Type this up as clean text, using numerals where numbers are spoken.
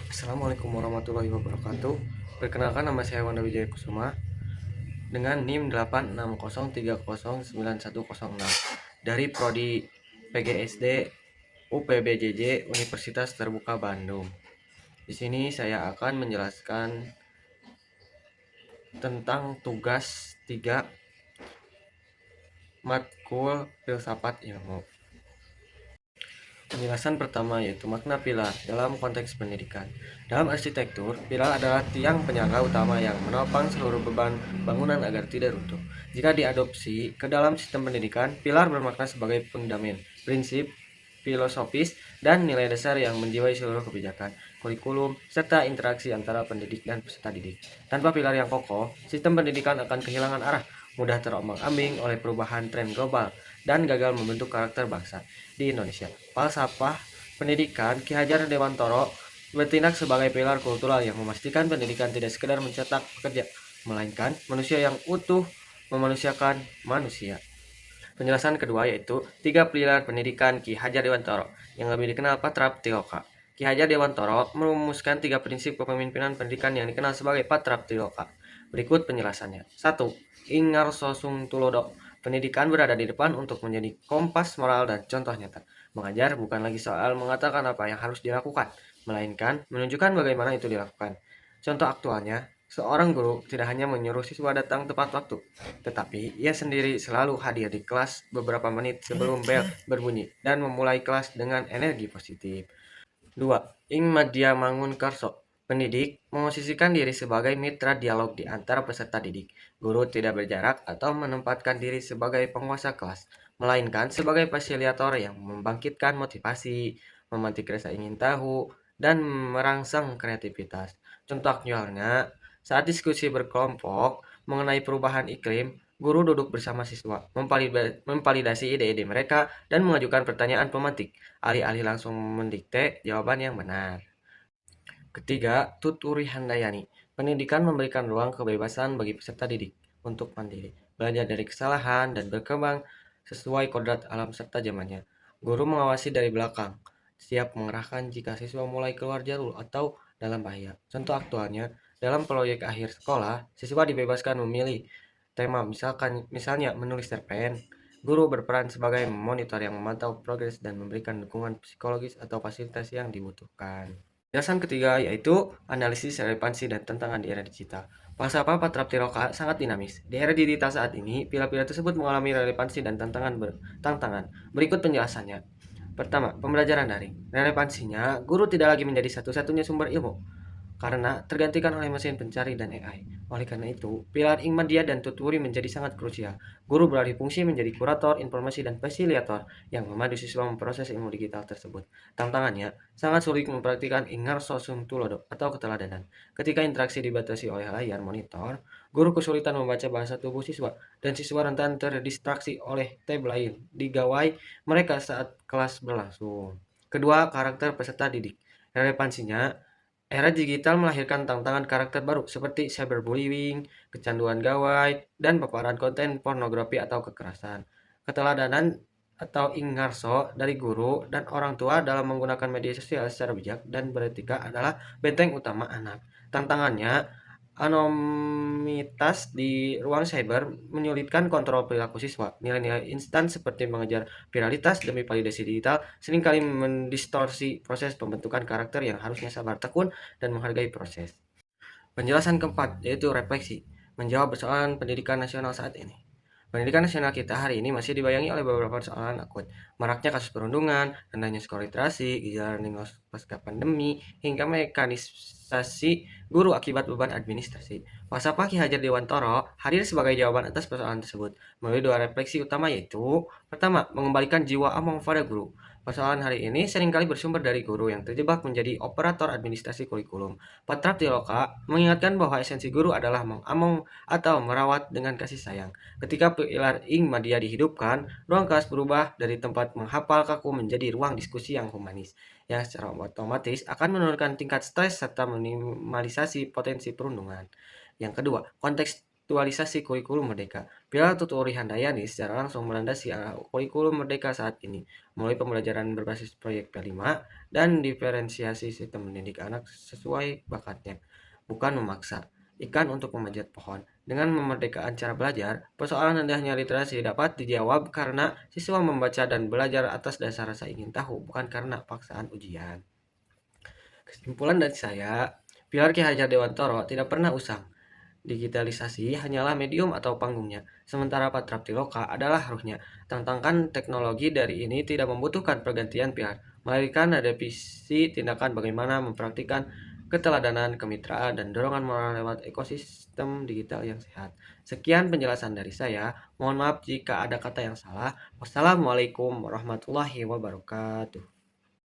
Assalamualaikum warahmatullahi wabarakatuh. Perkenalkan, nama saya Wanda Wijaya Kusuma dengan NIM 860309106 dari Prodi PGSD UPBJJ Universitas Terbuka Bandung. Di sini saya akan menjelaskan tentang tugas 3 matkul filsafat ilmu. Penjelasan pertama yaitu makna pilar dalam konteks pendidikan. Dalam arsitektur, pilar adalah tiang penyangga utama yang menopang seluruh beban bangunan agar tidak runtuh. Jika diadopsi ke dalam sistem pendidikan, pilar bermakna sebagai fundament, prinsip, filosofis, dan nilai dasar yang menjiwai seluruh kebijakan, kurikulum, serta interaksi antara pendidik dan peserta didik. Tanpa pilar yang kokoh, sistem pendidikan akan kehilangan arah, mudah terombang-ambing oleh perubahan tren global, dan gagal membentuk karakter bangsa. Di Indonesia, falsafah pendidikan Ki Hajar Dewantoro bertindak sebagai pilar kultural yang memastikan pendidikan tidak sekedar mencetak pekerja, melainkan manusia yang utuh, memanusiakan manusia. Penjelasan kedua yaitu 3 pilar pendidikan Ki Hajar Dewantoro yang lebih dikenal Patra Tiloka. Ki Hajar Dewantoro merumuskan 3 prinsip kepemimpinan pendidikan yang dikenal sebagai Patra Tiloka. Berikut penjelasannya. 1. Ingarso Sung Tulodo. Pendidikan berada di depan untuk menjadi kompas moral dan contoh nyata. Mengajar bukan lagi soal mengatakan apa yang harus dilakukan, melainkan menunjukkan bagaimana itu dilakukan. Contoh aktualnya, seorang guru tidak hanya menyuruh siswa datang tepat waktu, tetapi ia sendiri selalu hadir di kelas beberapa menit sebelum bel berbunyi dan memulai kelas dengan energi positif. 2. Ing Madya Mangun Karso. Pendidik memosisikan diri sebagai mitra dialog di antara peserta didik. Guru tidak berjarak atau menempatkan diri sebagai penguasa kelas, melainkan sebagai fasilitator yang membangkitkan motivasi, memantik rasa ingin tahu, dan merangsang kreativitas. Contoh aktualnya, saat diskusi berkelompok mengenai perubahan iklim, guru duduk bersama siswa, memvalidasi ide-ide mereka, dan mengajukan pertanyaan pemantik, alih-alih langsung mendikte jawaban yang benar. Ketiga, tuturi handayani. Pendidikan memberikan ruang kebebasan bagi peserta didik untuk mandiri, belajar dari kesalahan, dan berkembang sesuai kodrat alam serta zamannya. Guru mengawasi dari belakang, siap mengerahkan jika siswa mulai keluar jalur atau dalam bahaya. Contoh aktualnya, dalam proyek akhir sekolah, siswa dibebaskan memilih tema, misalnya menulis cerpen. Guru berperan sebagai monitor yang memantau progres dan memberikan dukungan psikologis atau fasilitas yang dibutuhkan. Penjelasan ketiga yaitu analisis relevansi dan tantangan di era digital. Falsafah Patra Tiloka sangat dinamis. Di era digital saat ini, pilar-pilar tersebut mengalami relevansi dan tantangan. Berikut penjelasannya. Pertama, pembelajaran daring. Relevansinya, guru tidak lagi menjadi satu-satunya sumber ilmu, karena tergantikan oleh mesin pencari dan AI. Oleh karena itu, pilar Ingmadia dan Tuturi menjadi sangat krusial. Guru beralih fungsi menjadi kurator, informasi, dan fasilitator yang membantu siswa memproses ilmu digital tersebut. Tantangannya, sangat sulit mempraktikkan Ingarso Sung Tulodo atau keteladanan. Ketika interaksi dibatasi oleh layar monitor, guru kesulitan membaca bahasa tubuh siswa, dan siswa rentan terdistraksi oleh tab lain di gawai mereka saat kelas berlangsung. Kedua, karakter peserta didik. Relevansinya, era digital melahirkan tantangan karakter baru seperti cyberbullying, kecanduan gawai, dan paparan konten pornografi atau kekerasan. Keteladanan atau ingarso dari guru dan orang tua dalam menggunakan media sosial secara bijak dan beretika adalah benteng utama anak. Tantangannya, anonimitas di ruang cyber menyulitkan kontrol perilaku siswa. Nilai-nilai instan seperti mengejar viralitas demi validasi digital seringkali mendistorsi proses pembentukan karakter yang harusnya sabar tekun dan menghargai proses. Penjelasan keempat yaitu refleksi, menjawab persoalan pendidikan nasional saat ini. Pendidikan nasional kita hari ini masih dibayangi oleh beberapa persoalan akut. Maraknya kasus perundungan, rendahnya skor literasi, gejala learning loss pasca pandemi, hingga mekanisasi guru akibat beban administrasi. Falsafah Ki Hajar Dewantoro hadir sebagai jawaban atas persoalan tersebut melalui 2 refleksi utama yaitu, pertama, mengembalikan jiwa among pada guru. Persoalan hari ini seringkali bersumber dari guru yang terjebak menjadi operator administrasi kurikulum. Patra Tiloka mengingatkan bahwa esensi guru adalah mengamong atau merawat dengan kasih sayang. Ketika pilar Ing Madya dihidupkan, ruang kelas berubah dari tempat menghafal kaku menjadi ruang diskusi yang humanis, yang secara otomatis akan menurunkan tingkat stres serta minimalisasi potensi perundungan. Yang kedua, konteks aktualisasi kurikulum merdeka. Pilar Tuturi Handayani secara langsung melandasi kurikulum merdeka saat ini, melalui pembelajaran berbasis proyek P5 dan diferensiasi sistem mendidik anak sesuai bakatnya, bukan memaksa ikan untuk memanjat pohon. Dengan memerdekakan cara belajar, persoalan rendahnya literasi dapat dijawab karena siswa membaca dan belajar atas dasar rasa ingin tahu, bukan karena paksaan ujian. Kesimpulan dari saya, pilar Ki Hajar Dewantoro tidak pernah usang. Digitalisasi hanyalah medium atau panggungnya, sementara Patra Tiloka adalah ruhnya. Tantangkan teknologi dari ini tidak membutuhkan pergantian pilar, melainkan ada visi tindakan bagaimana mempraktikkan keteladanan, kemitraan, dan dorongan moral lewat ekosistem digital yang sehat. Sekian penjelasan dari saya. Mohon maaf jika ada kata yang salah. Wassalamualaikum warahmatullahi wabarakatuh.